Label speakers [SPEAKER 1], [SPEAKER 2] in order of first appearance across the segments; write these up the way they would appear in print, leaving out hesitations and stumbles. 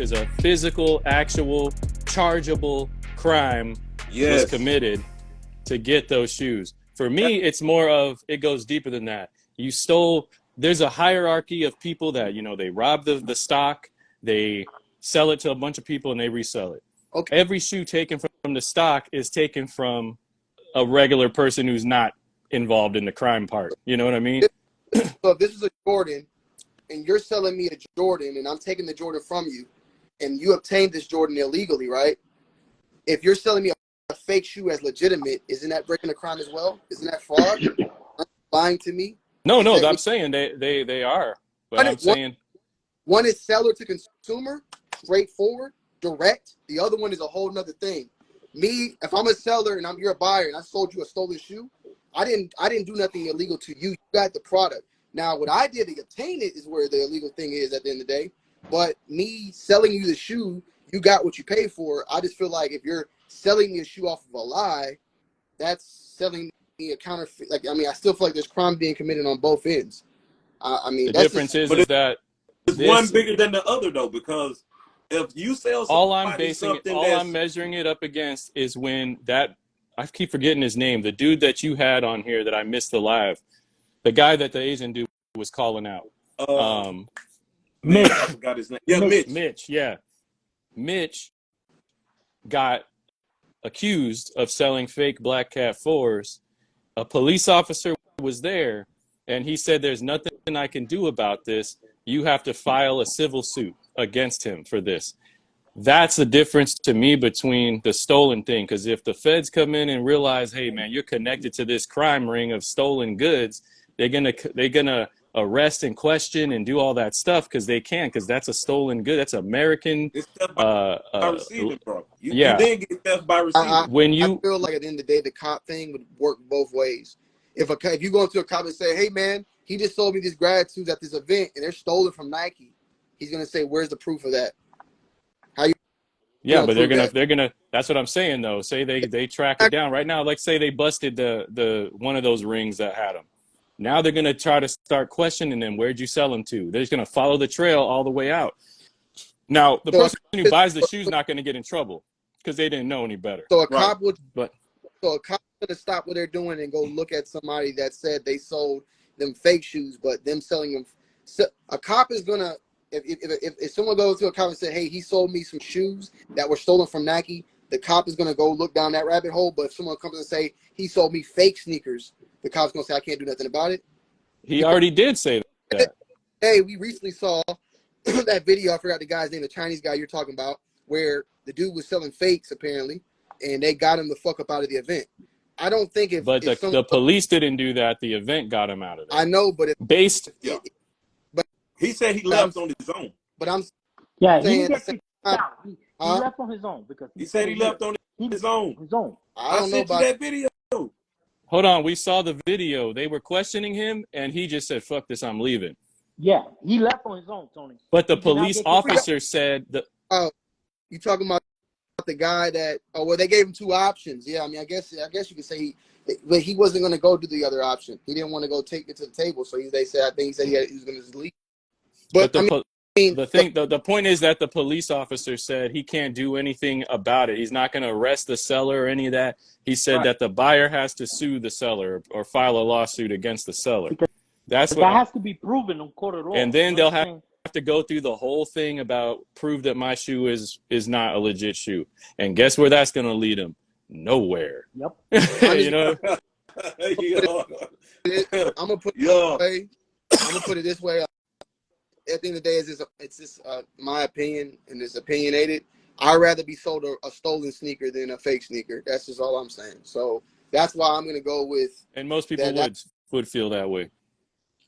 [SPEAKER 1] because a physical, actual, chargeable crime was committed to get those shoes. For me, it's more of, it goes deeper than that. You stole, there's a hierarchy of people that, you know, they rob the stock, they sell it to a bunch of people, and they resell it.
[SPEAKER 2] Okay.
[SPEAKER 1] Every shoe taken from the stock is taken from a regular person who's not involved in the crime part. You know what I mean?
[SPEAKER 2] So if this is a Jordan, and you're selling me a Jordan, and I'm taking the Jordan from you, and you obtained this Jordan illegally, right? If you're selling me a fake shoe as legitimate, isn't that breaking a crime as well? Isn't that fraud? Lying to me?
[SPEAKER 1] No, I'm saying they are. But I'm saying
[SPEAKER 2] one is seller to consumer, straightforward, direct. The other one is a whole nother thing. Me, if I'm a seller and you're a buyer and I sold you a stolen shoe, I didn't do nothing illegal to you. You got the product. Now, what I did to obtain it is where the illegal thing is at the end of the day. But me selling you the shoe, you got what you paid for. I just feel like if you're selling me a shoe off of a lie, that's selling me a counterfeit. Like, I mean, I still feel like there's crime being committed on both ends. I mean,
[SPEAKER 1] the
[SPEAKER 2] that's
[SPEAKER 1] difference is that
[SPEAKER 3] it's one bigger than the other, though, because if you sell
[SPEAKER 1] I'm measuring it up against is when that, I keep forgetting his name, the dude that you had on here that I missed the live, the guy that the Asian dude was calling out.
[SPEAKER 3] Mitch. I forgot his name. Yeah,
[SPEAKER 1] Mitch got accused of selling fake Black Cat 4s. A police officer was there, and he said, there's nothing I can do about this. You have to file a civil suit against him for this. That's the difference to me between the stolen thing. Because if the feds come in and realize, hey, man, you're connected to this crime ring of stolen goods, they're gonna arrest and question and do all that stuff because they can, because that's a stolen good. That's American.
[SPEAKER 3] It's theft by receiving, bro. You didn't get theft by receiving.
[SPEAKER 2] I feel like at the end of the day, the cop thing would work both ways. If you go into a cop and say, hey, man, he just sold me these grad shoes at this event and they're stolen from Nike, he's gonna say, where's the proof of that?
[SPEAKER 1] Yeah, but they're gonna. That's what I'm saying though. Say they track it down right now. Like say they busted the one of those rings that had them. Now they're gonna try to start questioning them. Where'd you sell them to? They're just gonna follow the trail all the way out. Now the person who buys the shoe's not gonna get in trouble because they didn't know any better.
[SPEAKER 2] So a cop gonna stop what they're doing and go look at somebody that said they sold them fake shoes, but them selling them. So a cop is gonna. If someone goes to a cop and say, hey, he sold me some shoes that were stolen from Nike, the cop is going to go look down that rabbit hole. But if someone comes and say, he sold me fake sneakers, the cop's going to say, I can't do nothing about it.
[SPEAKER 1] He already did say that.
[SPEAKER 2] Hey, we recently saw that video. I forgot the guy's name, the Chinese guy you're talking about, where the dude was selling fakes, apparently, and they got him the fuck up out of the event. I don't think
[SPEAKER 1] the police didn't do that. The event got him out of there.
[SPEAKER 2] I know, but
[SPEAKER 3] he said he left on his own.
[SPEAKER 2] But I'm
[SPEAKER 4] he left on his own because
[SPEAKER 3] he said he left on his own.
[SPEAKER 2] I don't know about
[SPEAKER 3] that video.
[SPEAKER 1] Hold on, we saw the video. They were questioning him, and he just said, "Fuck this, I'm leaving."
[SPEAKER 4] Yeah, he left on his own, Tony.
[SPEAKER 1] But the police officer said that.
[SPEAKER 2] Oh, you talking about the guy that? Oh, well, they gave him two options. Yeah, I mean, I guess you could say but he wasn't going to go to the other option. He didn't want to go take it to the table, so he was going to just leave. But
[SPEAKER 1] the point is that the police officer said he can't do anything about it. He's not going to arrest the seller or any of that. He said that the buyer has to sue the seller or file a lawsuit against the seller. That
[SPEAKER 4] has to be proven in court of law.
[SPEAKER 1] And then they'll have to go through the whole thing about prove that my shoe is not a legit shoe. And guess where that's going to lead them? Nowhere.
[SPEAKER 4] Yep.
[SPEAKER 1] You know.
[SPEAKER 2] I'm gonna put it this way. At the end of the day, it's just my opinion, and it's opinionated. I'd rather be sold a stolen sneaker than a fake sneaker. That's just all I'm saying. So that's why I'm going to go with.
[SPEAKER 1] And most people would feel that way.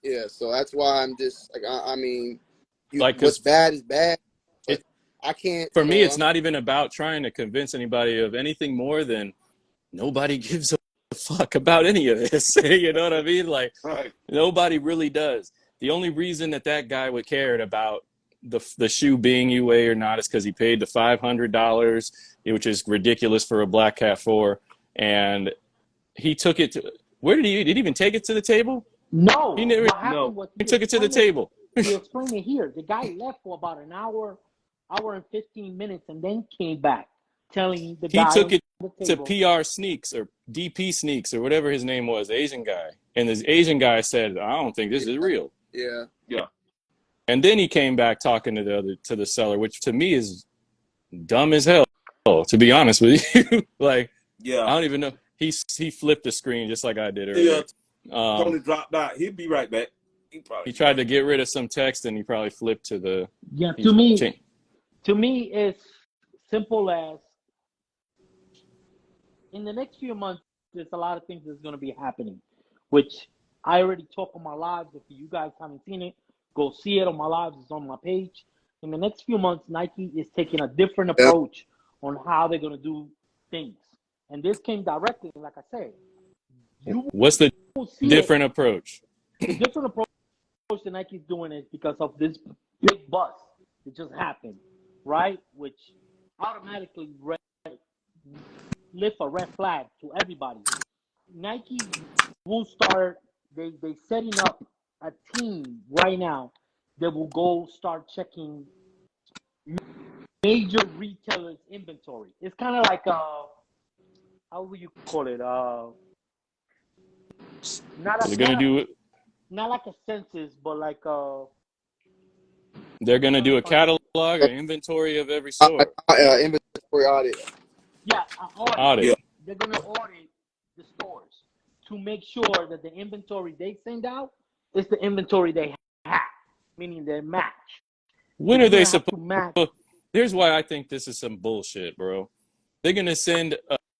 [SPEAKER 2] Yeah, so that's why I'm just like, I mean, what's bad is bad. I can't.
[SPEAKER 1] For me, it's not even about trying to convince anybody of anything more than nobody gives a fuck about any of this. You know what I mean? Like, nobody really does. The only reason that guy would care about the shoe being UA or not is because he paid the $500, which is ridiculous for a Black Cat 4, and he took it to. Where did he even take it to the table?
[SPEAKER 4] No,
[SPEAKER 1] he never. He took it to the table.
[SPEAKER 4] He explained it here. The guy left for about an hour hour and 15 minutes, and then came back telling the
[SPEAKER 1] He
[SPEAKER 4] guy
[SPEAKER 1] took
[SPEAKER 4] on
[SPEAKER 1] it
[SPEAKER 4] the
[SPEAKER 1] to
[SPEAKER 4] table.
[SPEAKER 1] PR Sneaks or DP Sneaks or whatever his name was, Asian guy. And this Asian guy said, I don't think this is real.
[SPEAKER 2] Yeah.
[SPEAKER 3] Yeah.
[SPEAKER 1] And then he came back talking to the seller, which to me is dumb as hell, to be honest with you. Like,
[SPEAKER 3] Yeah.
[SPEAKER 1] I don't even know. He flipped the screen just like I did
[SPEAKER 3] Yeah.
[SPEAKER 1] earlier.
[SPEAKER 3] Tony dropped out. He'll be right back.
[SPEAKER 1] He tried to get rid of some text and he probably flipped to the.
[SPEAKER 4] Yeah, to me, it's simple as in the next few months, there's a lot of things that's going to be happening, which I already talk on my lives. If you guys haven't seen it, go see it on my lives. It's on my page. In the next few months, Nike is taking a different approach on how they're going to do things. And this came directly, like I said.
[SPEAKER 1] What's the different approach?
[SPEAKER 4] The different approach that Nike's doing is because of this big bust that just happened, right? Which automatically lift a red flag to everybody. Nike will start, they setting up a team right now that will go start checking major retailers' inventory. It's kind of like how would you call it? Not like a census, but like
[SPEAKER 1] they're gonna do a catalog, an inventory of every store.
[SPEAKER 2] Inventory audit.
[SPEAKER 4] Yeah,
[SPEAKER 1] audit.
[SPEAKER 3] Yeah.
[SPEAKER 4] They're gonna audit the stores to make sure that the inventory they send out is the inventory they have, meaning they match.
[SPEAKER 1] When are they supposed to match? Here's why I think this is some bullshit, bro. They're gonna send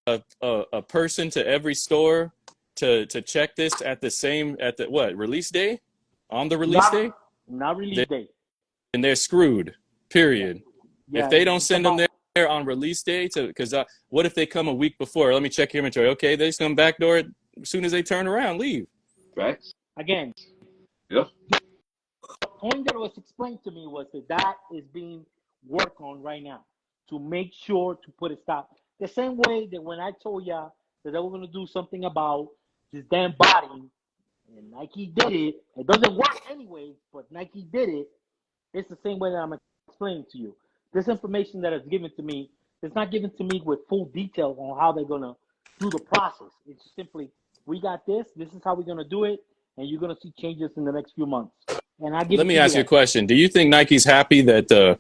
[SPEAKER 1] a person to every store to check this at the what, release day? On the release day?
[SPEAKER 4] Not release day.
[SPEAKER 1] And they're screwed. Period.
[SPEAKER 4] Yeah,
[SPEAKER 1] if they don't send them there on release day, because what if they come a week before? Let me check your inventory. Okay, they just come backdoor it as soon as they turn around, leave.
[SPEAKER 3] Right.
[SPEAKER 4] Again.
[SPEAKER 3] Yeah.
[SPEAKER 4] The point that was explained to me was that is being worked on right now to make sure to put a stop. The same way that when I told ya that they were going to do something about this damn body, and Nike did it. It doesn't work anyway, but Nike did it. It's the same way that I'm explaining to you. This information that is given to me, it's not given to me with full detail on how they're going to do the process. It's simply, we got this is how we're going to do it, and you're going to see changes in the next few months. And Let
[SPEAKER 1] me ask you a question. Do you think Nike's happy that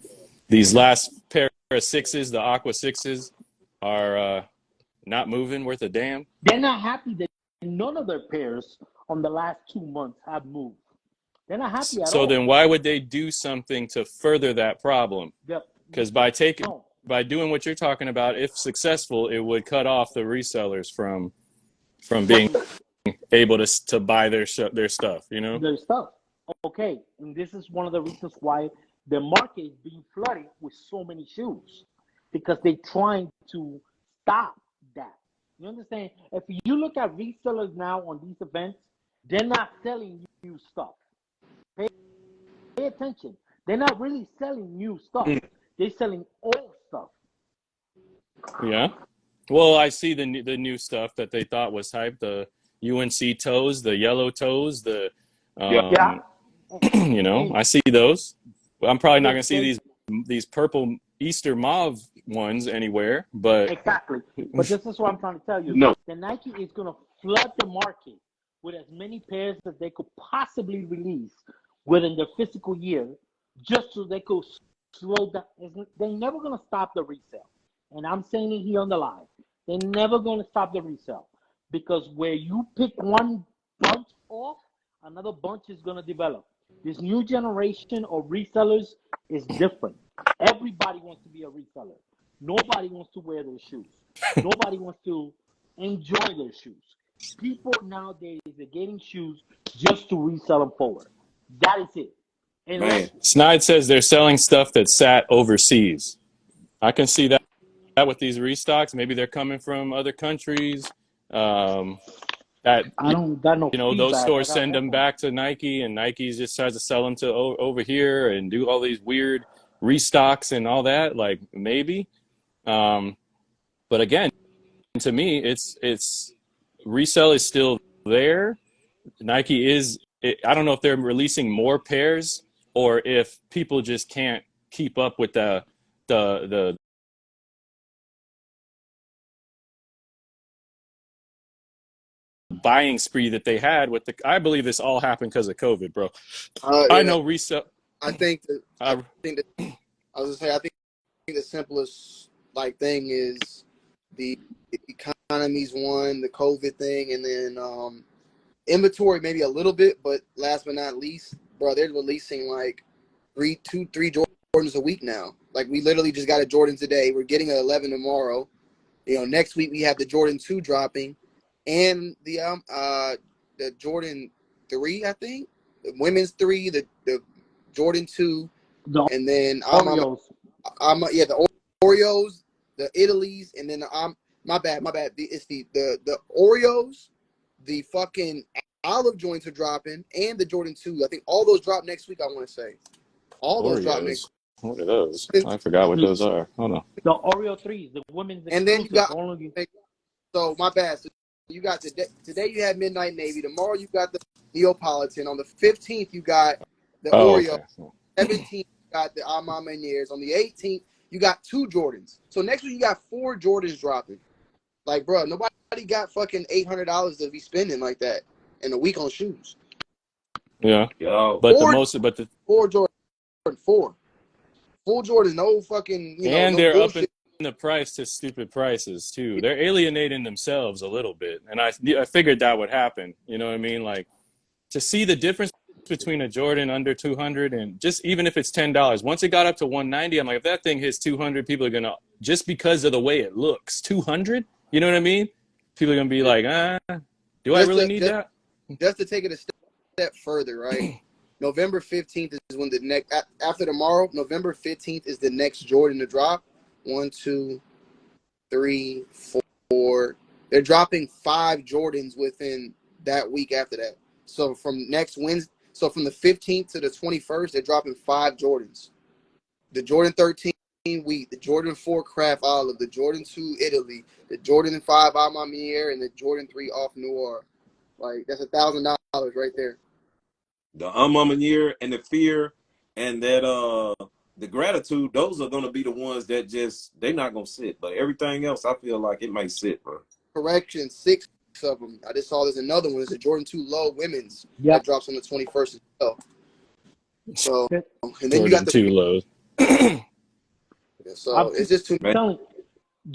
[SPEAKER 1] these last pair of sixes, the Aqua sixes, are not moving worth a damn?
[SPEAKER 4] They're not happy that none of their pairs on the last 2 months have moved. They're not happy at all.
[SPEAKER 1] So then why would they do something to further that problem? Because by doing what you're talking about, if successful, it would cut off the resellers from being able to buy their stuff, you know?
[SPEAKER 4] Their stuff. Okay, and this is one of the reasons why the market is being flooded with so many shoes, because they're trying to stop that. You understand? If you look at resellers now on these events, they're not selling new stuff. Pay attention. They're not really selling new stuff. They're selling old stuff.
[SPEAKER 1] Yeah. Well, I see the new stuff that they thought was hype. The UNC toes, the yellow toes, the you know, I see those. I'm probably not going to see these purple Easter mauve ones anywhere, but
[SPEAKER 4] exactly. But this is what I'm trying to tell you.
[SPEAKER 3] No.
[SPEAKER 4] The Nike is going to flood the market with as many pairs as they could possibly release within their fiscal year, just so they could slow down. They're never going to stop the resale. And I'm saying it here on the live. They're never going to stop the resale, because where you pick one bunch off, another bunch is going to develop. This new generation of resellers is different. Everybody wants to be a reseller. Nobody wants to wear their shoes. Nobody wants to enjoy their shoes. People nowadays are getting shoes just to resell them forward. That is it. And
[SPEAKER 1] Snide says they're selling stuff that sat overseas. I can see that with these restocks. Maybe they're coming from other countries. Those stores send them back to Nike, and Nike just tries to sell them to over here and do all these weird restocks and all that. Like, maybe. But again, to me, it's resale is still there. Nike is. I don't know if they're releasing more pairs or if people just can't keep up with the the buying spree that they had with the. I believe this all happened because of COVID, bro. I
[SPEAKER 2] Yeah,
[SPEAKER 1] know resale.
[SPEAKER 2] I think that I
[SPEAKER 1] I,
[SPEAKER 2] think that I was gonna say I think the simplest like thing is the economy's one, the COVID thing, and then inventory maybe a little bit, but last but not least, bro, they're releasing like three Jordans a week now. Like we literally just got a Jordan today. We're getting an 11 tomorrow. You know, next week we have the Jordan 2 dropping, and the Jordan 3, I think, the women's 3, the Jordan 2,
[SPEAKER 4] The
[SPEAKER 2] and then
[SPEAKER 4] Oreos.
[SPEAKER 2] the Oreos, the Italy's, and then my bad. It's the Oreos, the fucking olive joints are dropping, and the Jordan 2. I think all those drop next week. I want to say all those drop next
[SPEAKER 1] Oreos. What are those?
[SPEAKER 2] week.
[SPEAKER 1] I forgot what those are. Hold on.
[SPEAKER 4] The Oreo 3s, the women's
[SPEAKER 2] And then you
[SPEAKER 4] exclusive.
[SPEAKER 2] got
[SPEAKER 4] Only
[SPEAKER 2] so my bad. So you got today you had Midnight Navy. Tomorrow you got the Neapolitan. On the 15th you got the
[SPEAKER 1] Oh,
[SPEAKER 2] Oreo.
[SPEAKER 1] okay.
[SPEAKER 2] 17th you got the Alma Meniere's. On the 18th you got 2 Jordans. So next week you got 4 Jordans dropping. Like, bro, nobody got fucking $800 to be spending like that in a week on shoes.
[SPEAKER 1] Yeah.
[SPEAKER 3] Yo.
[SPEAKER 1] But
[SPEAKER 2] Four,
[SPEAKER 1] the most, but the
[SPEAKER 2] 4 Jordan, 4 full Jordan, no fucking
[SPEAKER 1] and
[SPEAKER 2] no
[SPEAKER 1] they're
[SPEAKER 2] bullshit.
[SPEAKER 1] upping the price to stupid prices too. They're alienating themselves a little bit, and I figured that would happen. You know what I mean? Like to see the difference between a Jordan under 200 and just even if it's $10. Once it got up to 190, I'm like, if that thing hits 200, people are gonna just because of the way it looks. 200? You know what I mean? People are gonna be like, do I really need that?
[SPEAKER 2] Just to take it a step further, right? November 15th is when the next after tomorrow. November 15th is the next Jordan to drop. 1, 2, 3, 4. They're dropping 5 Jordans within that week after that. So from next Wednesday, so from the 15th to the 21st, they're dropping 5 Jordans. The Jordan 13 wheat, the Jordan 4 craft olive, the Jordan 2 Italy, the Jordan 5 Alma Mier, and the Jordan 3 off Noir. Like that's $1,000 right there.
[SPEAKER 3] The Year and the fear and that the gratitude, those are gonna be the ones that just they're not gonna sit. But everything else, I feel like it might sit, bro.
[SPEAKER 2] Correction, 6 of them. I just saw there's another one. It's a Jordan 2 low women's that drops on the 21st as well. So and then you got
[SPEAKER 1] Jordan
[SPEAKER 2] the
[SPEAKER 1] 2 lows.
[SPEAKER 2] so it's just too
[SPEAKER 4] I'm telling you,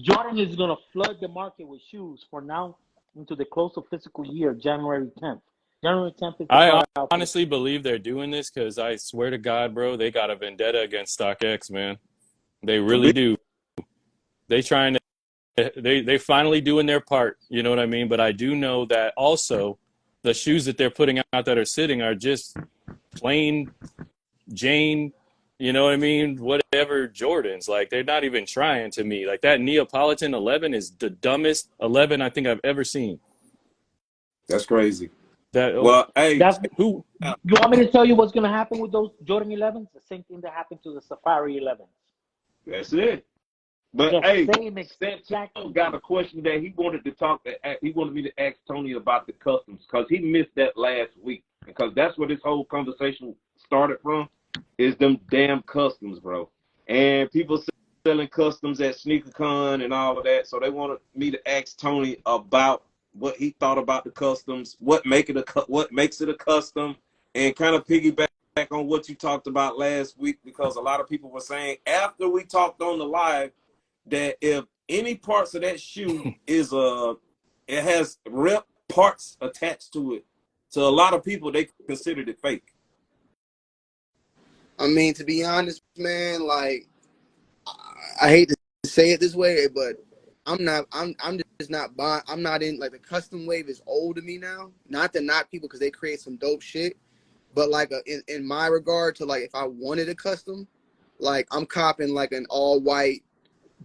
[SPEAKER 4] Jordan is gonna flood the market with shoes for now into the close of fiscal year, January 10th. January 10th is the
[SPEAKER 1] I
[SPEAKER 4] out.
[SPEAKER 1] honestly believe they're doing this because I swear to God, bro, they got a vendetta against StockX, man. They really do. They trying to. They finally doing their part. You know what I mean? But I do know that also the shoes that they're putting out that are sitting are just plain Jane. You know what I mean? Whatever Jordans. Like they're not even trying to me. Like that Neapolitan 11 is the dumbest 11 I think I've ever seen.
[SPEAKER 3] That's crazy.
[SPEAKER 1] That
[SPEAKER 3] Well, hey,
[SPEAKER 1] who?
[SPEAKER 4] You want me to tell you what's gonna happen with those Jordan 11s? The same thing that happened to the Safari 11s.
[SPEAKER 3] that's it. But
[SPEAKER 4] The
[SPEAKER 3] hey,
[SPEAKER 4] same
[SPEAKER 3] Sam
[SPEAKER 4] exact
[SPEAKER 3] got a question that he wanted to talk. He wanted me to ask Tony about the customs because he missed that last week. Because that's where this whole conversation started from. Is them damn customs, bro. And people selling customs at SneakerCon and all of that. So they wanted me to ask Tony about what he thought about the customs, what makes it a custom, and kind of piggyback on what you talked about last week because a lot of people were saying after we talked on the live that if any parts of that shoe is it has rep parts attached to it, to a lot of people they considered it fake.
[SPEAKER 2] I mean, to be honest, man, like I hate to say it this way, but I'm just not buying. I'm not in like the custom wave is old to me now. Not to knock people because they create some dope shit, but like in my regard to like if I wanted a custom, like I'm copping like an all white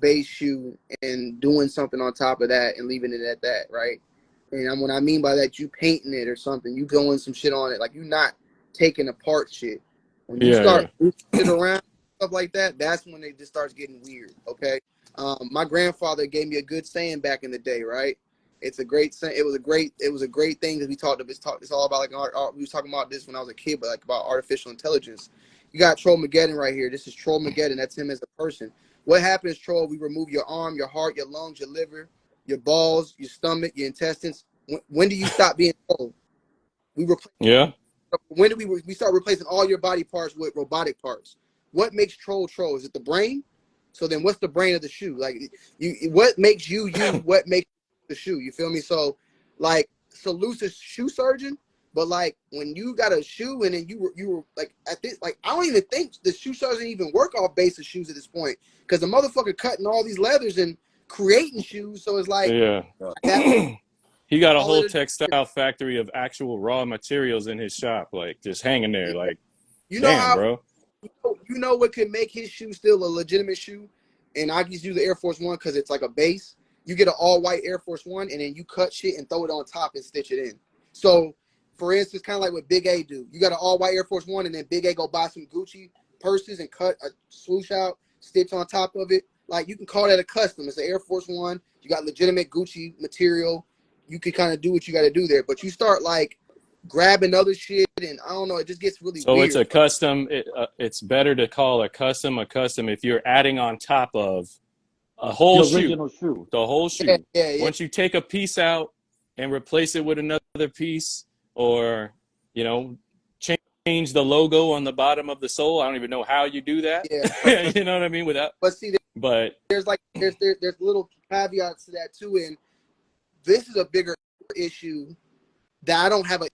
[SPEAKER 2] base shoe and doing something on top of that and leaving it at that, right? And what I mean by that, you painting it or something, you doing some shit on it, like you're not taking apart shit. When you start moving shit around, stuff like that, that's when it just starts getting weird. Okay. My grandfather gave me a good saying back in the day, right? It's a great saying. It was a great thing that we talked about. It's all about like art. We was talking about this when I was a kid, but like about artificial intelligence. You got Troll Maggedon right here. This is Troll Maggedon. That's him as a person. What happens, Troll? We remove your arm, your heart, your lungs, your liver, your balls, your stomach, your intestines. When do you stop being Troll? We replace.
[SPEAKER 1] Yeah.
[SPEAKER 2] When do we start replacing all your body parts with robotic parts? What makes Troll Troll? Is it the brain? So then what's the brain of the shoe? Like what makes you you? What makes the shoe? You feel me? So like salute a shoe surgeon, but like when you got a shoe and then you were like at this, like I don't even think the shoe surgeon even work off base of shoes at this point, because the motherfucker cutting all these leathers and creating shoes. So it's like
[SPEAKER 1] Yeah.
[SPEAKER 2] that.
[SPEAKER 1] He got a
[SPEAKER 2] All
[SPEAKER 1] whole
[SPEAKER 2] it is,
[SPEAKER 1] textile factory of actual raw materials in his shop, like just hanging there. Like,
[SPEAKER 2] you know
[SPEAKER 1] damn,
[SPEAKER 2] how
[SPEAKER 1] bro.
[SPEAKER 2] you know what could make his shoe still a legitimate shoe, and I just use the Air Force One because it's like a base. You get an all-white Air Force One, and then you cut shit and throw it on top and stitch it in. So, for instance, kind of like what Big A do. You got an all-white Air Force One, and then Big A go buy some Gucci purses and cut a swoosh out, stitch on top of it. Like, you can call that a custom. It's an Air Force One. You got legitimate Gucci material. You can kind of do what you got to do there. But you start, like, grabbing other shit, and I don't know, it just gets really
[SPEAKER 1] So
[SPEAKER 2] weird.
[SPEAKER 1] it's a custom. It's better to call a custom if you're adding on top of a whole
[SPEAKER 4] The original shoe.
[SPEAKER 1] the whole shoe.
[SPEAKER 2] Yeah.
[SPEAKER 1] Once you take a piece out and replace it with another piece, or you know, change the logo on the bottom of the sole. I don't even know how you do that.
[SPEAKER 2] Yeah.
[SPEAKER 1] You know what I mean? Without,
[SPEAKER 2] But see,
[SPEAKER 1] but
[SPEAKER 2] there's little caveats to that too, and this is a bigger issue that I don't have an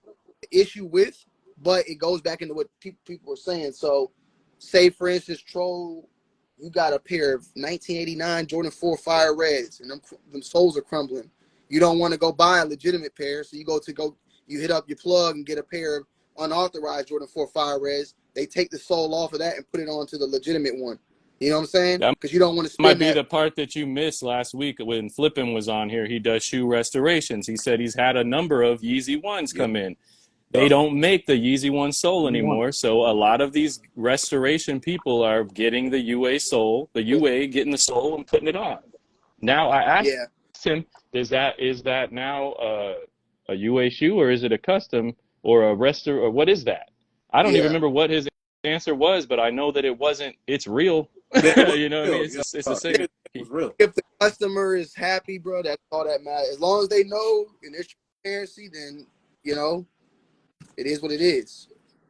[SPEAKER 2] issue with, but it goes back into what people are saying. So, say for instance, Troll, you got a pair of 1989 Jordan 4 Fire Reds, and them soles are crumbling. You don't want to go buy a legitimate pair, so you hit up your plug and get a pair of unauthorized Jordan 4 Fire Reds. They take the sole off of that and put it onto the legitimate one. You know what I'm saying? Because you don't want to spend
[SPEAKER 1] might be the part that you missed last week when Flippin was on here. He does shoe restorations. He said he's had a number of Yeezy ones come in. They don't make the Yeezy One sole anymore, so a lot of these restoration people are getting the UA sole, getting the sole and putting it on. Now I asked him, is that now a UA shoe, or is it a custom or a or what is that? I don't even remember what his answer was, but I know that it wasn't. It's real. You know what I mean? It's the same.
[SPEAKER 3] It's real.
[SPEAKER 2] If the customer is happy, bro, that's all that matters. As long as they know and there's transparency, then you know it is what it is.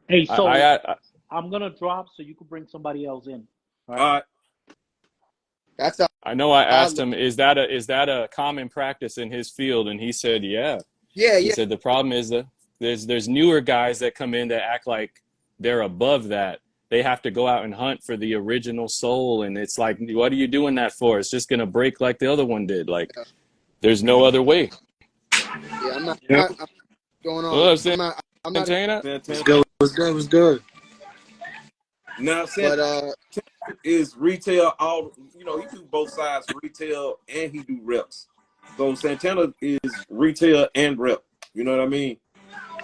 [SPEAKER 4] Hey, so I'm gonna drop so you can bring somebody else in.
[SPEAKER 3] All right.
[SPEAKER 2] That's how
[SPEAKER 1] I know. I asked him, is that a common practice in his field, and he said, yeah. He said the problem is that there's newer guys that come in that act like they're above that. They have to go out and hunt for the original sole, and it's like, what are you doing that for? It's just gonna break like the other one did. Like, there's no other way.
[SPEAKER 2] Yeah, I'm not going on.
[SPEAKER 1] What up,
[SPEAKER 2] I'm not.
[SPEAKER 1] Santana?
[SPEAKER 5] What's good?
[SPEAKER 3] Now, Santana is retail. He do both sides, retail and he do reps. So Santana is retail and rep. You know what I mean?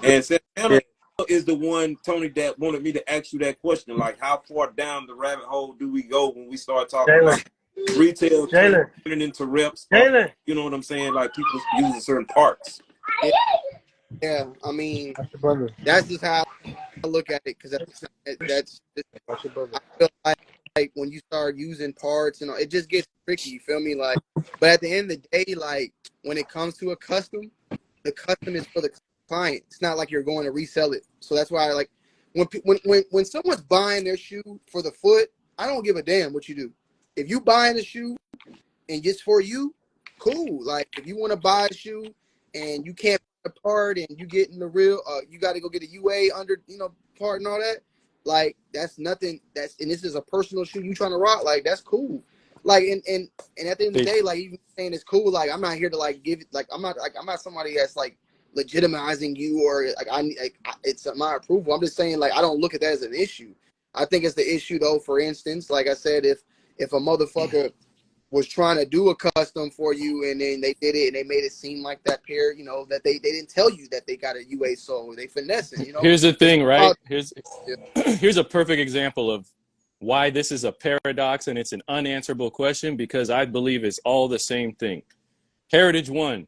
[SPEAKER 3] And Santana is the one, Tony, that wanted me to ask you that question. Like, how far down the rabbit hole do we go when we start talking about retail turning into reps? You know what I'm saying? Like, people using certain parts.
[SPEAKER 2] Yeah, I mean, that's just how I look at it, because that's I feel like when you start using parts and it just gets tricky. You feel me? Like, but at the end of the day, like when it comes to a custom, the custom is for the client. It's not like you're going to resell it. So that's why, like, when someone's buying their shoe for the foot, I don't give a damn what you do. If you buying a shoe and it's for you, cool. Like, if you want to buy a shoe and you can't find a part and you get in the real, you got to go get a UA under, part and all that. Like, that's nothing. And this is a personal shoe you trying to rock. Like, that's cool. Like, and at the end of the day, like, even saying it's cool, like, I'm not here to like give it, like, I'm not somebody that's like legitimizing you, or it's my approval. I'm just saying, like, I don't look at that as an issue. I think it's the issue though. For instance, like I said, if a motherfucker was trying to do a custom for you and then they did it and they made it seem like that pair, that they didn't tell you that they got a UA sole, they finessing,
[SPEAKER 1] Here's the thing, right? Here's a perfect example of why this is a paradox and it's an unanswerable question, because I believe it's all the same thing. Heritage One,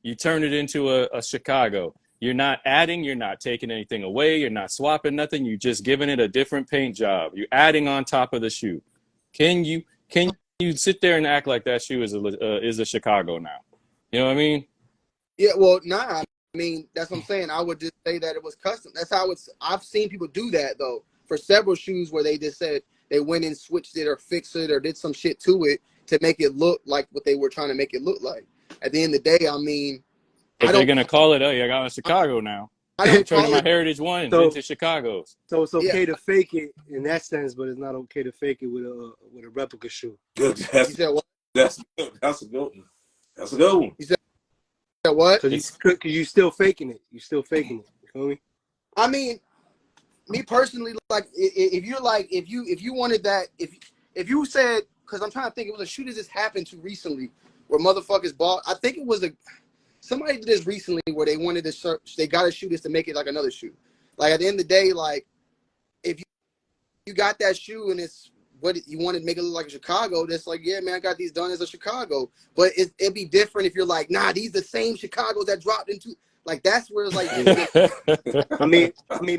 [SPEAKER 1] you turn it into a Chicago. You're not adding, you're not taking anything away, you're not swapping nothing, you're just giving it a different paint job. You're adding on top of the shoe. Can you sit there and act like that shoe is a Chicago now? You know what I mean?
[SPEAKER 2] Yeah, well, nah. I mean, that's what I'm saying. I would just say that it was custom. That's how it's. I've seen people do that though for several shoes where they just said they went and switched it or fixed it or did some shit to it to make it look like what they were trying to make it look like. At the end of the day, I mean,
[SPEAKER 1] But they're gonna call it, oh, I got a Chicago now.
[SPEAKER 2] I
[SPEAKER 1] I'm
[SPEAKER 2] don't
[SPEAKER 1] turning
[SPEAKER 2] call
[SPEAKER 1] my
[SPEAKER 2] it.
[SPEAKER 1] Heritage Ones
[SPEAKER 5] So-
[SPEAKER 1] into Chicago's.
[SPEAKER 5] So it's okay
[SPEAKER 2] Yeah.
[SPEAKER 5] to fake it in that sense, but it's not okay to fake it with a replica shoe.
[SPEAKER 2] You said what?
[SPEAKER 3] That's a good one. That's a good one.
[SPEAKER 2] You said what?
[SPEAKER 5] Because you still faking it. You still faking it. You feel me?
[SPEAKER 2] I mean, me personally, like, if you're like, if you wanted that, if you said, because I'm trying to think, it was a shoe that just happened to recently where motherfuckers bought. I think it was somebody did this recently where they wanted to search. They got a shoe just to make it like another shoe. Like at the end of the day, like if you got that shoe and it's what you wanted to make it look like a Chicago, that's like, yeah, man, I got these done as a Chicago. But it'd be different if you're like, nah, these the same Chicago's that dropped into. Like that's where it's like.
[SPEAKER 5] I mean,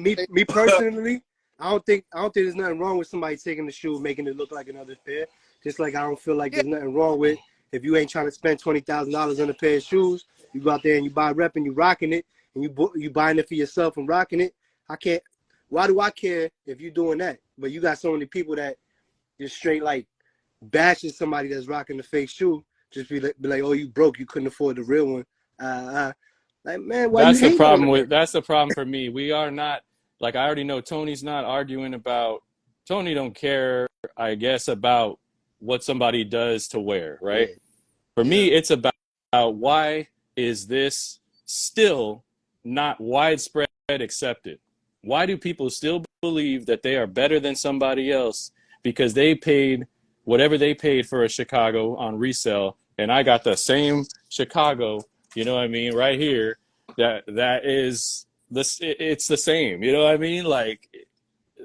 [SPEAKER 5] me personally, I don't think there's nothing wrong with somebody taking the shoe and making it look like another pair. Just like I don't feel like there's nothing wrong with if you ain't trying to spend $20,000 on a pair of shoes, you go out there and you buy a rep and you rocking it, and you buying it for yourself and rocking it. I can't. Why do I care if you're doing that? But you got so many people that just straight like bashing somebody that's rocking the fake shoe. Just be like, oh, you broke, you couldn't afford the real one. Like, man, why
[SPEAKER 1] That's
[SPEAKER 5] you
[SPEAKER 1] the problem
[SPEAKER 5] on
[SPEAKER 1] with. That's the problem for me. We are not, like, I already know Tony's not arguing about. Tony don't care, I guess, about what somebody does to wear, right?
[SPEAKER 5] Yeah.
[SPEAKER 1] For me, it's about why is this still not widespread accepted? Why do people still believe that they are better than somebody else because they paid whatever they paid for a Chicago on resale, and I got the same Chicago, you know what I mean, right here, that is this, it's the same, you know what I mean? Like,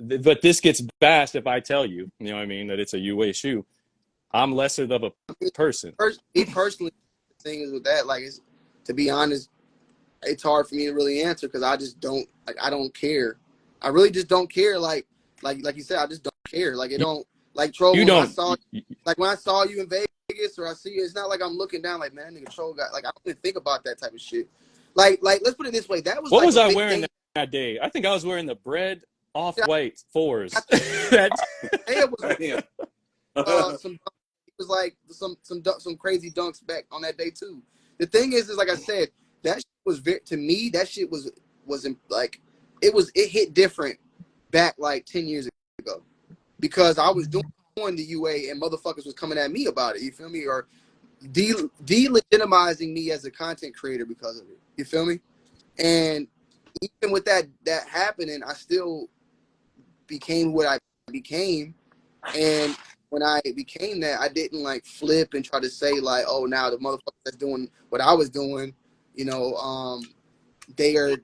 [SPEAKER 1] but this gets bashed if I tell you, you know what I mean, that it's a UA shoe. I'm lesser of a person.
[SPEAKER 2] Me personally, the thing is with that, like, it's, to be honest, it's hard for me to really answer because I just don't, like, I don't care. I really just don't care. Like you said, I just don't care. Like, it don't, like, Troll,
[SPEAKER 1] You
[SPEAKER 2] when
[SPEAKER 1] don't.
[SPEAKER 2] I saw you in Vegas or I see you, it's not like I'm looking down like, man, nigga, Troll got, like, I don't even think about that type of shit. Like, let's put it this way. That was
[SPEAKER 1] What
[SPEAKER 2] like
[SPEAKER 1] was
[SPEAKER 2] a
[SPEAKER 1] I
[SPEAKER 2] big
[SPEAKER 1] wearing
[SPEAKER 2] thing.
[SPEAKER 1] that day? I think I was wearing the bread off-white fours.
[SPEAKER 2] Hey, it was
[SPEAKER 3] Yeah.
[SPEAKER 2] it was like some crazy dunks back on that day too. The thing is like I said, that shit was to me, that shit wasn't like it hit different back like 10 years ago because I was doing the UA and motherfuckers was coming at me about it. You feel me? Or delegitimizing me as a content creator because of it. You feel me? And even with that happening, I still became what I became. And when I became that, I didn't like flip and try to say like, oh, now the motherfuckers that's doing what I was doing, you know, they are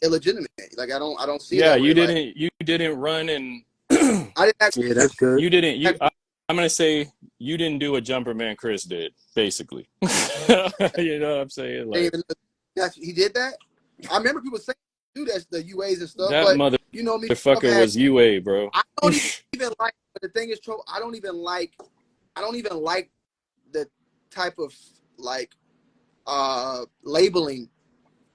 [SPEAKER 2] illegitimate. Like I don't see.
[SPEAKER 1] Yeah,
[SPEAKER 2] that way.
[SPEAKER 1] you didn't run and
[SPEAKER 2] I didn't actually.
[SPEAKER 5] Yeah, that's good.
[SPEAKER 1] you didn't. I'm gonna say you didn't do what Jumperman Chris did, basically. You know what I'm saying? Like,
[SPEAKER 2] He did that. I remember people saying do that, the UAs and stuff,
[SPEAKER 1] that
[SPEAKER 2] but you know me,
[SPEAKER 1] motherfucker was UA, bro.
[SPEAKER 2] I don't even like. But the thing is, Tro, I don't even like the type of like labeling.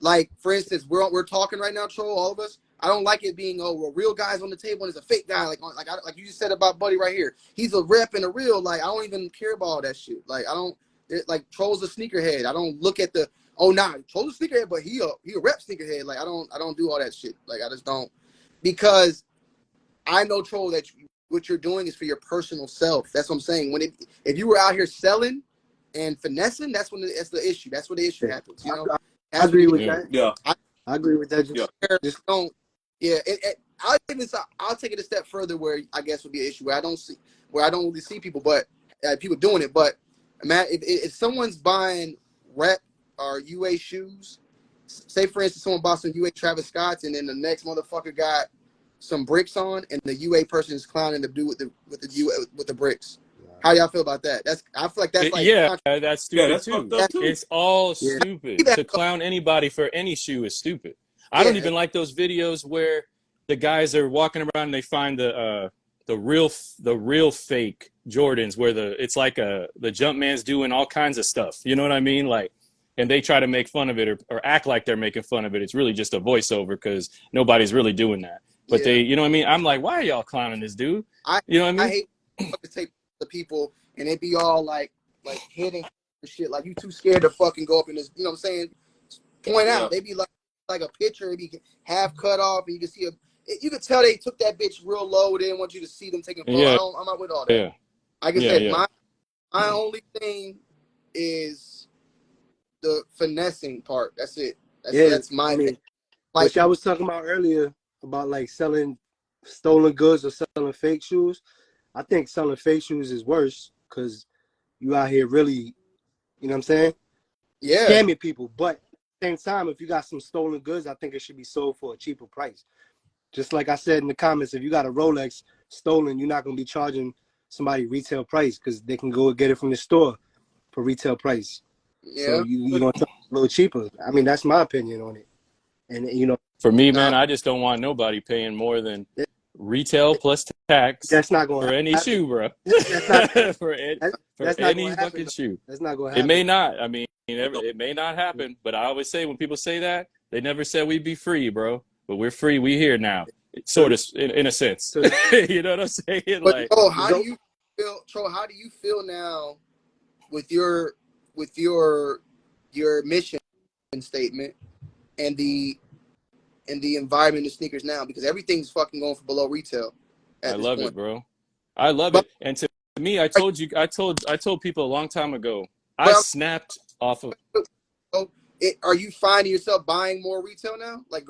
[SPEAKER 2] Like for instance, we're talking right now, Tro, all of us. I don't like it being well, real guys on the table and it's a fake guy. Like you just said about Buddy right here. He's a rep and a real. Like I don't even care about all that shit. Like I don't like Troll's a sneakerhead. I don't look at the Troll's a sneakerhead, but he a rep sneakerhead. Like I don't do all that shit. Like I just don't, because I know, Troll, that what you're doing is for your personal self. That's what I'm saying. If you were out here selling and finessing, that's the issue. That's where the issue happens. You know.
[SPEAKER 5] I agree with that.
[SPEAKER 3] Yeah.
[SPEAKER 5] I agree with that. Just
[SPEAKER 2] don't. Yeah, I'll take it a step further where I guess would be an issue where I don't really see people, but people doing it. But man, if someone's buying rep or UA shoes, say for instance someone bought some UA Travis Scotts and then the next motherfucker got some bricks on and the UA person is clowning the dude with the bricks. How y'all feel about that? I feel like that's like
[SPEAKER 1] that's stupid
[SPEAKER 3] that's
[SPEAKER 1] too.
[SPEAKER 3] fucked up, too.
[SPEAKER 1] It's all stupid. To clown anybody for any shoe is stupid. I don't even like those videos where the guys are walking around and they find the real fake Jordans where it's like the Jumpman's doing all kinds of stuff. You know what I mean? Like, and they try to make fun of it or act like they're making fun of it. It's really just a voiceover because nobody's really doing that. But they, you know what I mean? I'm like, why are y'all clowning this dude? You know what I mean?
[SPEAKER 2] I hate to take the people and they be all like hitting shit. Like, you too scared to fucking go up in this, you know what I'm saying? Point out. They be like a picture, be half cut off, and you can see you could tell they took that bitch real low. They didn't want you to see them taking photos.
[SPEAKER 1] Yeah.
[SPEAKER 2] I'm not with all that.
[SPEAKER 1] Yeah.
[SPEAKER 2] Like I said, my only thing is the finessing part. That's it. That's my thing. Like,
[SPEAKER 5] which I was talking about earlier about like selling stolen goods or selling fake shoes. I think selling fake shoes is worse because you out here really, you know what I'm saying?
[SPEAKER 2] Yeah.
[SPEAKER 5] Scamming people. But at the same time, if you got some stolen goods, I think it should be sold for a cheaper price. Just like I said in the comments, if you got a Rolex stolen, you're not going to be charging somebody retail price because they can go get it from the store for retail price.
[SPEAKER 2] Yeah.
[SPEAKER 5] So you're going to charge a little cheaper. I mean, that's my opinion on it. And, you know.
[SPEAKER 1] For me, man, I just don't want nobody paying more than retail plus tax.
[SPEAKER 5] That's not going
[SPEAKER 1] for any shoe, bro. for any fucking shoe.
[SPEAKER 5] That's not going to happen.
[SPEAKER 1] It may not. I mean, it may not happen. But I always say when people say that, they never said we'd be free, bro. But we're free. We here now, sort of, in a sense. You know what I'm saying?
[SPEAKER 2] But
[SPEAKER 1] like,
[SPEAKER 2] how do you feel, Tro? How do you feel now with your mission statement and the environment of sneakers now? Because everything's fucking going for below retail.
[SPEAKER 1] I love it, bro. I love it. And to me, I told people a long time ago. I snapped off of.
[SPEAKER 2] Are you finding yourself buying more retail now? Like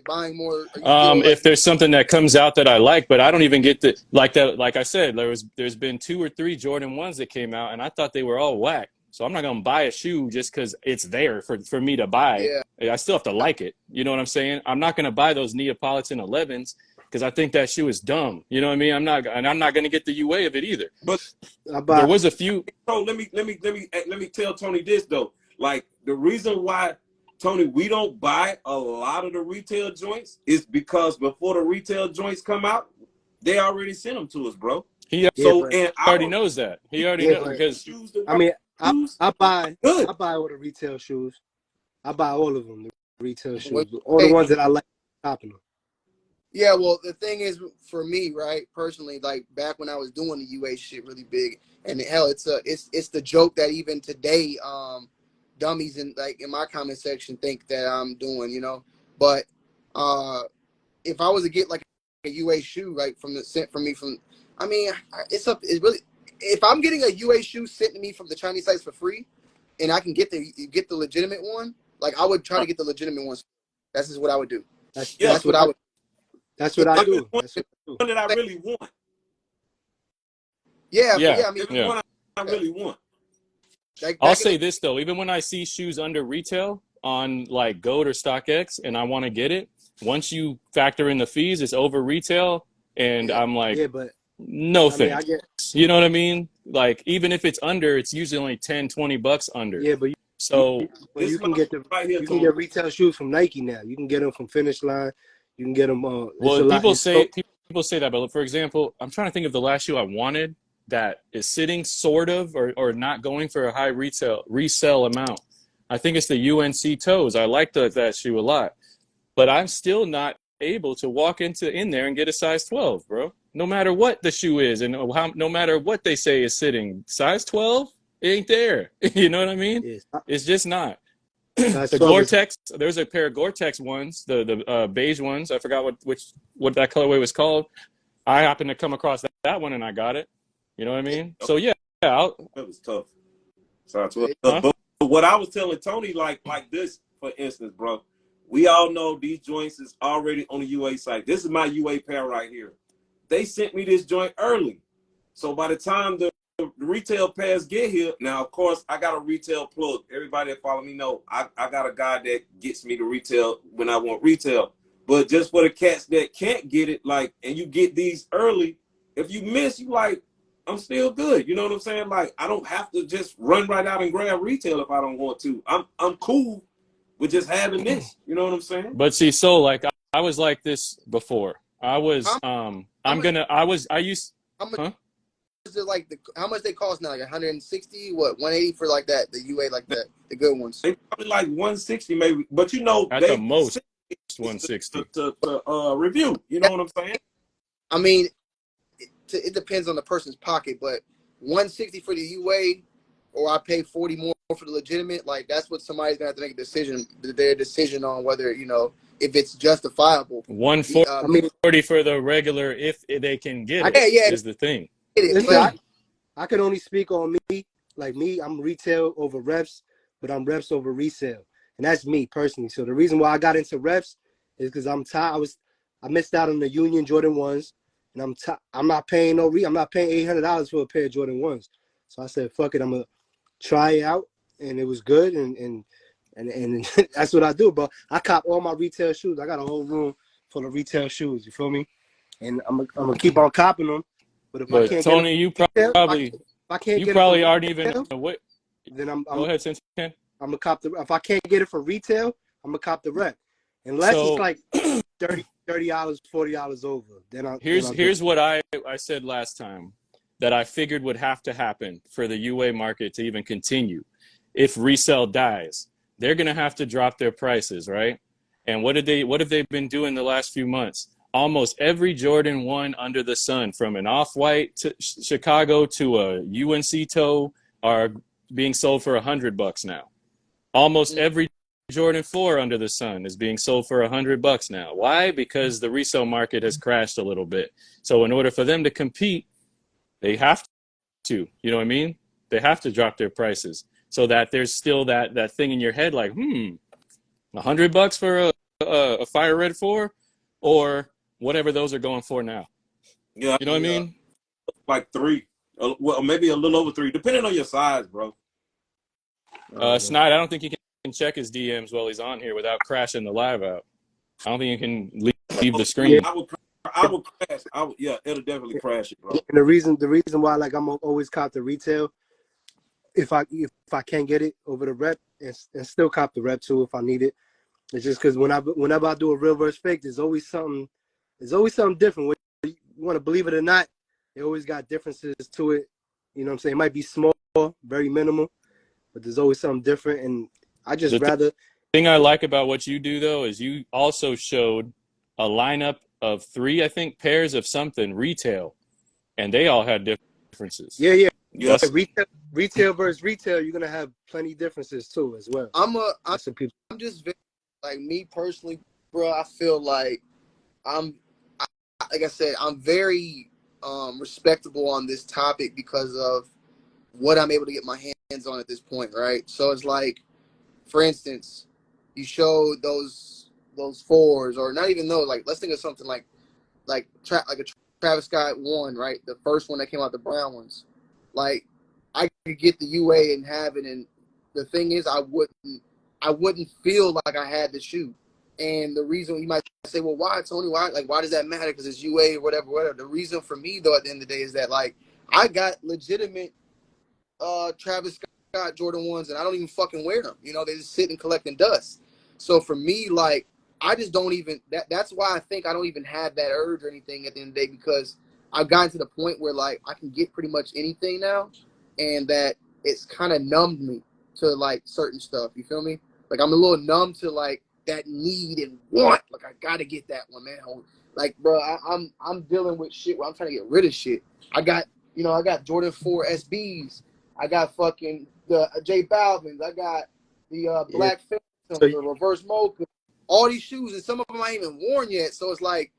[SPEAKER 2] buying more?
[SPEAKER 1] If there's something that comes out that I like, but I don't even get the like that. Like I said, there's been 2 or 3 Jordan 1s that came out, and I thought they were all whack. So I'm not gonna buy a shoe just because it's there for me to buy. Yeah. I still have to like it. You know what I'm saying? I'm not gonna buy those Neapolitan 11s because I think that shoe is dumb. You know what I mean? I'm not gonna get the UA of it either.
[SPEAKER 3] But
[SPEAKER 1] there was a few.
[SPEAKER 3] So let me tell Tony this though. Like, the reason why, Tony, we don't buy a lot of the retail joints is because before the retail joints come out, they already sent them to us, bro.
[SPEAKER 1] He already knows that. He already knows because
[SPEAKER 5] I mean, I buy all the retail shoes. I buy all of them, the retail shoes, all the ones that I like topping them.
[SPEAKER 2] Yeah, well, the thing is, for me, right, personally, like back when I was doing the UA shit really big, and hell, it's the joke that even today, dummies in my comment section think that I'm doing, you know. But if I was to get like a UA shoe, right, it's really, if I'm getting a UA shoe sent to me from the Chinese sites for free, and I can get the legitimate one, like I would try to get the legitimate ones. That's just what I would do. That's what I would.
[SPEAKER 5] That's what I do.
[SPEAKER 3] One that I really want.
[SPEAKER 2] Yeah.
[SPEAKER 3] I mean, one I really want.
[SPEAKER 1] I'll say this though, even when I see shoes under retail on like Goat or StockX and I want to get it, once you factor in the fees, it's over retail, and I'm like, no thanks. You know what I mean? Like, even if it's under, it's usually only $10-$20 under.
[SPEAKER 5] Yeah, but you can get retail shoes from Nike now. You can get them from Finish Line. You can get them.
[SPEAKER 1] Well, people say that, but for example, I'm trying to think of the last shoe I wanted that is sitting sort of or not going for a high resell amount. I think it's the UNC toes. I like that shoe a lot, but I'm still not able to walk in there and get a size 12, bro. No matter what the shoe is, and no matter what they say is sitting, size 12 it ain't there. You know what I mean? Yes. It's just not. The Gore-Tex, there's a pair of Gore-Tex ones, the beige ones. I forgot what that colorway was called. I happened to come across that one and I got it. You know what I mean? So yeah, that
[SPEAKER 3] was tough. But what I was telling Tony, like this, for instance, bro, we all know these joints is already on the UA site. This is my UA pair right here. They sent me this joint early, so by the time the retail pairs get here, now of course I got a retail plug. Everybody that follow me know I got a guy that gets me the retail when I want retail. But just for the cats that can't get it, like, and you get these early, if you miss, you like, I'm still good. You know what I'm saying? Like, I don't have to just run right out and grab retail if I don't want to. I'm cool with just having this. You know what I'm saying?
[SPEAKER 1] But see, so like I was like this before. I was
[SPEAKER 2] is it like how much they cost now? Like 160, what 180 for like that, the UA like that, the good ones.
[SPEAKER 3] They probably like 160 maybe, but you know
[SPEAKER 1] At
[SPEAKER 3] they
[SPEAKER 1] the most 160
[SPEAKER 3] to review. You know what I'm saying?
[SPEAKER 2] I mean, it depends on the person's pocket, but 160 for the UA, or I pay 40 more for the legitimate. Like that's what somebody's gonna have to make a decision. Their decision on whether if it's justifiable.
[SPEAKER 1] 140 for the regular if they can get it is the thing.
[SPEAKER 5] Listen, I can only speak on me. Like me, I'm retail over reps, but I'm reps over resale, and that's me personally. So the reason why I got into reps is because I'm tired. I missed out on the Union Jordan 1s, and I'm not paying I'm not paying $800 for a pair of Jordan 1s. So I said, fuck it, I'm gonna try it out, and it was good, and that's what I do. But I cop all my retail shoes. I got a whole room full of retail shoes. You feel me? And I'm gonna keep on copping them. But if I can't
[SPEAKER 1] Tony,
[SPEAKER 5] get them,
[SPEAKER 1] probably aren't even.
[SPEAKER 5] Then I'm
[SPEAKER 1] go ahead, since you can.
[SPEAKER 5] I'm gonna cop if I can't get it for retail, I'm gonna cop the rep. Unless it's like $30, $40 over. Here's
[SPEAKER 1] what I said last time that I figured would have to happen for the UA market to even continue. If resale dies, they're gonna have to drop their prices, right? And what have they been doing the last few months? Almost every Jordan 1 under the sun, from an Off-White to Chicago to a UNC toe, are being sold for $100 now. Almost every Jordan 4 under the sun is being sold for $100 now. Why? Because the resale market has crashed a little bit. So in order for them to compete, they have to, you know what I mean? They have to drop their prices so that there's still that thing in your head like, $100 for a Fire Red 4 or whatever those are going for now.
[SPEAKER 3] Yeah,
[SPEAKER 1] you know what I mean?
[SPEAKER 3] Like 3, well, maybe a little over 3, depending on your size, bro.
[SPEAKER 1] Snide, I don't think he can check his DMs while he's on here without crashing the live out. I don't think he can leave the screen.
[SPEAKER 3] I would crash. Yeah, it'll definitely crash it, bro.
[SPEAKER 5] And the reason why like I'm always cop the retail, if I can't get it over the rep, and still cop the rep too if I need it. It's just because whenever I do a real versus fake, there's always something different. Whether you want to believe it or not, they always got differences to it. You know what I'm saying? It might be small, very minimal, but there's always something different. And I just
[SPEAKER 1] The thing I like about what you do, though, is you also showed a lineup of 3, I think, pairs of something retail, and they all had differences.
[SPEAKER 5] Yeah. Retail versus retail, you're gonna have plenty differences too as well.
[SPEAKER 2] I'm just like me personally, bro. I feel like like I said, I'm very respectable on this topic because of what I'm able to get my hands on at this point, right? So it's like, for instance, you showed those 4s, or not even those. Like, let's think of something like a Travis Scott 1, right? The first one that came out, the brown ones. Like, I could get the UA and have it, and the thing is, I wouldn't feel like I had the shoe. And the reason you might say, well, why, Tony? Why does that matter? Because it's UA or whatever. The reason for me, though, at the end of the day, is that like I got legitimate Travis Scott Jordan 1s, and I don't even fucking wear them. You know, they just sit and collecting dust. So for me, like, I just don't even that's why I think I don't even have that urge or anything at the end of the day, because I've gotten to the point where like I can get pretty much anything now, and that it's kind of numbed me to like certain stuff. You feel me? Like I'm a little numb to like that need and want. Like I gotta get that one, man. Like, bro, I'm dealing with shit where I'm trying to get rid of shit. I got Jordan 4 SBs. I got fucking the J Balvin's. I got the Black Phantom, the Reverse Mocha. All these shoes, and some of them I ain't even worn yet. So it's like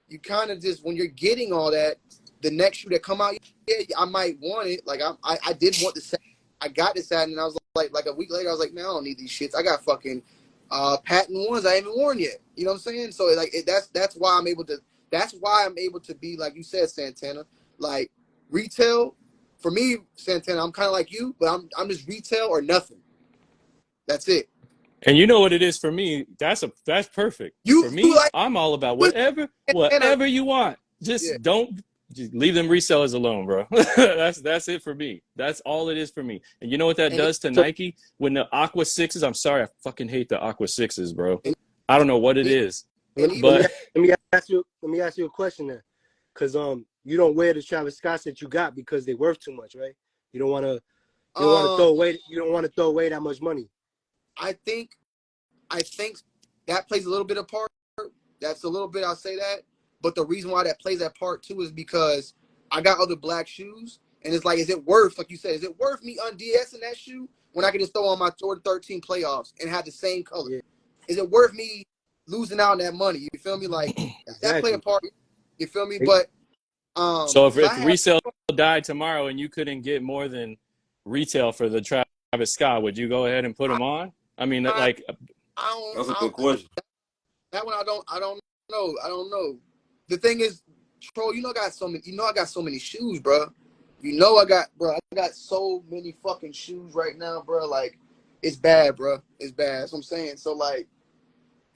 [SPEAKER 2] you kind of just, when you're getting all that, the next shoe that come out, yeah, I might want it. Like I did want the set. I got this set, and I was like a week later, I was like, man, I don't need these shits. I got fucking patent ones I haven't worn yet. You know what I'm saying? So like that's why I'm able to be, like you said, Santana. Like retail, for me, Santana, I'm kind of like you, but I'm just retail or nothing. That's it.
[SPEAKER 1] And you know what it is for me? That's perfect. For me, I'm all about whatever you want. Just leave them resellers alone, bro. that's it for me. That's all it is for me. And you know what that does to Nike? When the Aqua 6s, I'm sorry, I fucking hate the Aqua 6s, bro. I don't know what it is.
[SPEAKER 5] Let me ask you a question then. Because you don't wear the Travis Scotts that you got because they're worth too much, right? You don't want to. You don't want to throw away. You don't want to throw away that much money.
[SPEAKER 2] I think that plays a little bit of part. That's a little bit. I'll say that. But the reason why that plays that part too is because I got other black shoes, and it's like, is it worth, like you said, is it worth me unDSing that shoe when I can just throw on my Jordan 13 playoffs and have the same color? Yeah. Is it worth me losing out on that money? You feel me? Like that play a part. You feel me? But
[SPEAKER 1] so if resale died tomorrow and you couldn't get more than retail for the Travis Scott, would you go ahead and put them on? I mean, like,
[SPEAKER 3] that's a good question.
[SPEAKER 2] That one I don't know. The thing is, Troll, I got so many shoes, bro. I got so many fucking shoes right now, bro. Like, it's bad, bro. It's bad. That's what I'm saying. So like,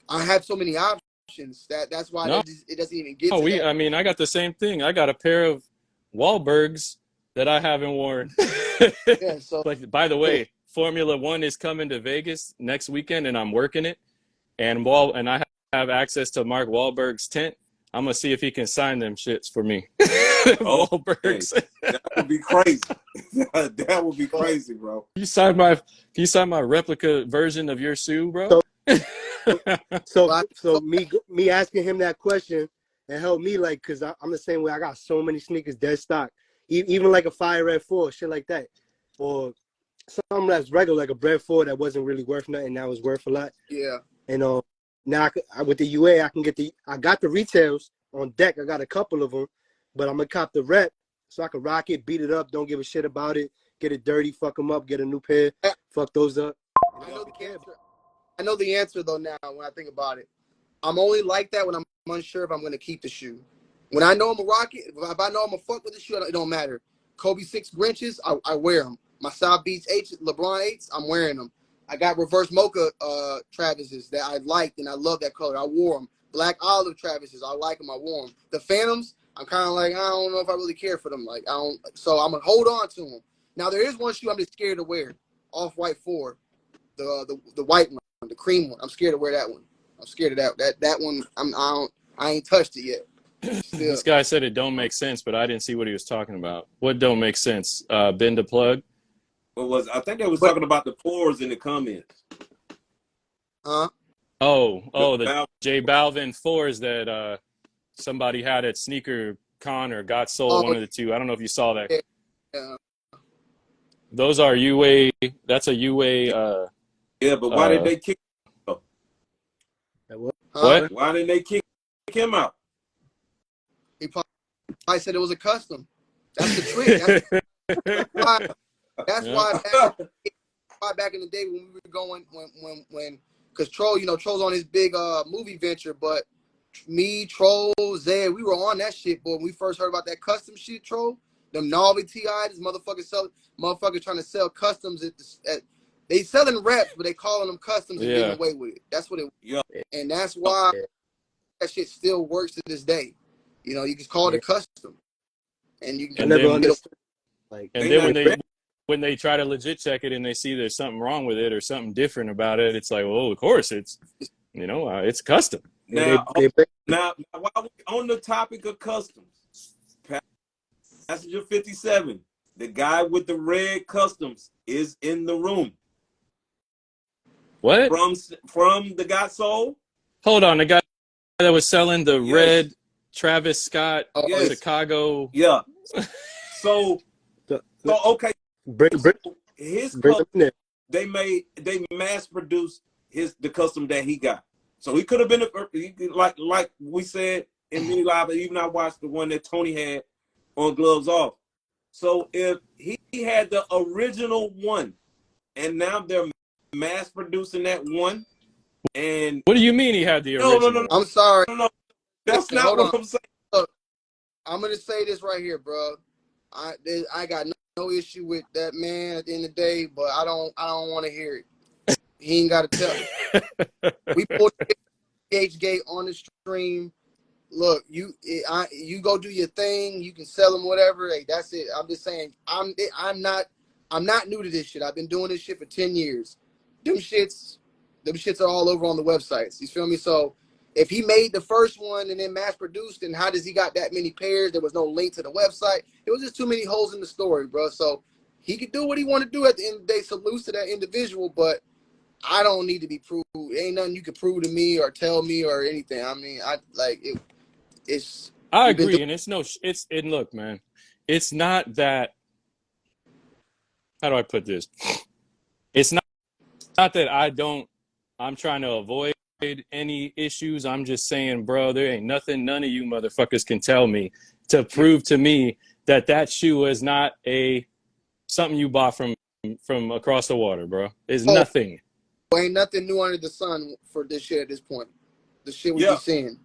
[SPEAKER 2] I have so many options that's why it doesn't even get. I
[SPEAKER 1] mean, I got the same thing. I got a pair of Wahlbergs that I haven't worn.
[SPEAKER 2] Yeah. So,
[SPEAKER 1] but by the way, Formula One is coming to Vegas next weekend, and I'm working it. And I have access to Mark Wahlberg's tent. I'm gonna see if he can sign them shits for me. Wahlbergs.
[SPEAKER 3] Hey, that would be crazy. That would be crazy, bro.
[SPEAKER 1] Can you sign my replica version of your shoe, bro?
[SPEAKER 5] So me asking him that question and help me, like, cause I'm the same way. I got so many sneakers dead stock, even like a Fire Red 4, shit like that, or something that's regular, like a Bread 4 that wasn't really worth nothing, that was worth a lot.
[SPEAKER 2] Yeah.
[SPEAKER 5] And now with the UA, I got the retails on deck. I got a couple of them, but I'm gonna cop the rep so I can rock it, beat it up, don't give a shit about it, get it dirty, fuck them up, get a new pair, fuck those up.
[SPEAKER 2] I know the answer though now when I think about it. I'm only like that when I'm unsure if I'm gonna keep the shoe. When I know I'm gonna rock it, if I know I'm gonna fuck with the shoe, it don't matter. Kobe 6 Grinches, I wear them. My South Beach LeBron 8s, I'm wearing them. I got reverse mocha Travis's that I liked and I love that color. I wore them. Black olive Travis's, I like them. I wore them. The Phantoms, I'm kind of like, I don't know if I really care for them. Like, so I'm gonna hold on to them. Now there is one shoe I'm just scared to wear. Off-White 4, the white one, the cream one. I'm scared to wear that one. I'm scared of that one. I ain't touched it yet. Still.
[SPEAKER 1] This guy said it don't make sense, but I didn't see what he was talking about. What don't make sense? Bend the plug.
[SPEAKER 3] I think they was talking about the fours in the comments.
[SPEAKER 2] Huh?
[SPEAKER 1] The J Balvin 4s that somebody had at Sneaker Con or Got Sold, one of the two. I don't know if you saw that.
[SPEAKER 2] Yeah.
[SPEAKER 1] Those are UA. That's a UA.
[SPEAKER 3] Yeah, but why did they kick him out?
[SPEAKER 1] What?
[SPEAKER 3] Why didn't they kick him out?
[SPEAKER 2] He probably said it was a custom. That's the trick. That's why back in the day when we were going, when because Troll's on his big movie venture, but me, Troll, Zed, we were on that shit, boy. When we first heard about that custom shit, Troll, them novelty items, motherfuckers trying to sell customs at they selling reps, but they calling them customs and getting away with it. That's what it.
[SPEAKER 3] Yeah.
[SPEAKER 2] And that's why that shit still works to this day. You can call it a custom, and you can.
[SPEAKER 1] And then when they try to legit check it and they see there's something wrong with it or something different about it, it's like, well, of course it's custom.
[SPEAKER 3] Now, while we on the topic of customs, Passenger 57, the guy with the red customs is in the room.
[SPEAKER 1] What?
[SPEAKER 3] From the Got Soul?
[SPEAKER 1] Hold on, the guy that was selling the red Travis Scott Chicago.
[SPEAKER 3] Yeah. So okay. His custom, they mass produced the custom that he got. So he could have been like we said in mini live, even I watched the one that Tony had on Gloves Off. So if he had the original one and now they're mass producing that one, and
[SPEAKER 1] what do you mean he had the original?
[SPEAKER 3] No.
[SPEAKER 2] I'm sorry.
[SPEAKER 3] No. That's not what I'm saying.
[SPEAKER 2] Look, I'm gonna say this right here, bro. I got no issue with that man at the end of the day, but I don't want to hear it. He ain't got to tell me. We pulled H Gate on the stream. Look, you go do your thing. You can sell them whatever. Hey, that's it. I'm just saying. I'm not new to this shit. I've been doing this shit for 10 years. Them shits are all over on the websites. You feel me? So if he made the first one and then mass produced, then how does he got that many pairs? There was no link to the website. It was just too many holes in the story, bro. So he could do what he want to do at the end of the day. Salutes to that individual, but I don't need to be proved. Ain't nothing you can prove to me or tell me or anything. I mean, I like it. It's.
[SPEAKER 1] I agree, and and look, man, it's not that. How do I put this? It's not that I'm trying to avoid any issues. I'm just saying, bro, there ain't nothing none of you motherfuckers can tell me to prove to me that shoe is not something you bought from across the water, bro. It's nothing.
[SPEAKER 2] Ain't nothing new under the sun for this shit at this point. The shit we be seeing.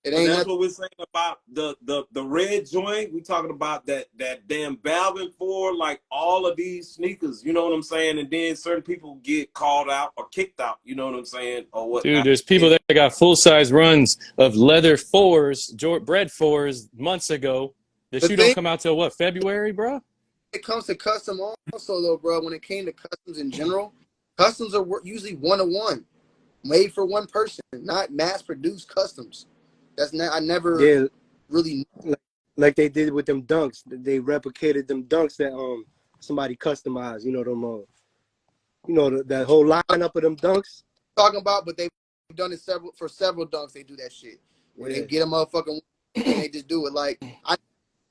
[SPEAKER 2] It ain't.
[SPEAKER 6] That's what we're saying about the red joint. We talking about that damn Balvin for like all of these sneakers. You know what I'm saying? And then certain people get called out or kicked out. You know what I'm saying? Or what?
[SPEAKER 1] Dude, there's people that got full size runs of leather fours, bread fours months ago. The shoe don't come out till what, February, bro?
[SPEAKER 2] It comes to custom also though, bro. When it came to customs in general, customs are usually 1-on-1, made for one person, not mass produced customs. That's not. I never really
[SPEAKER 5] like they did with them dunks. They replicated them dunks that somebody customized. You know them. You know that whole lineup of them dunks.
[SPEAKER 2] Talking about, but they've done it for several dunks. They do that shit where they get a motherfucking and they just do it. Like I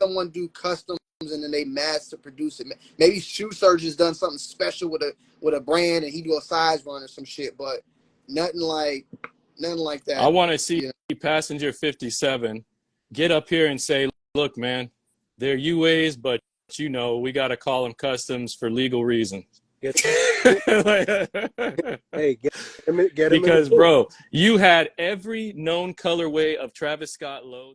[SPEAKER 2] someone do customs and then they mass to produce it. Maybe Shoe Surge has done something special with a brand and he do a size run or some shit, but nothing like that.
[SPEAKER 1] I want to see Passenger 57 get up here and say, look, man, they're UAs, but you know, we got to call them customs for legal reasons.
[SPEAKER 5] Hey, get him
[SPEAKER 1] because, bro, you had every known colorway of Travis Scott low.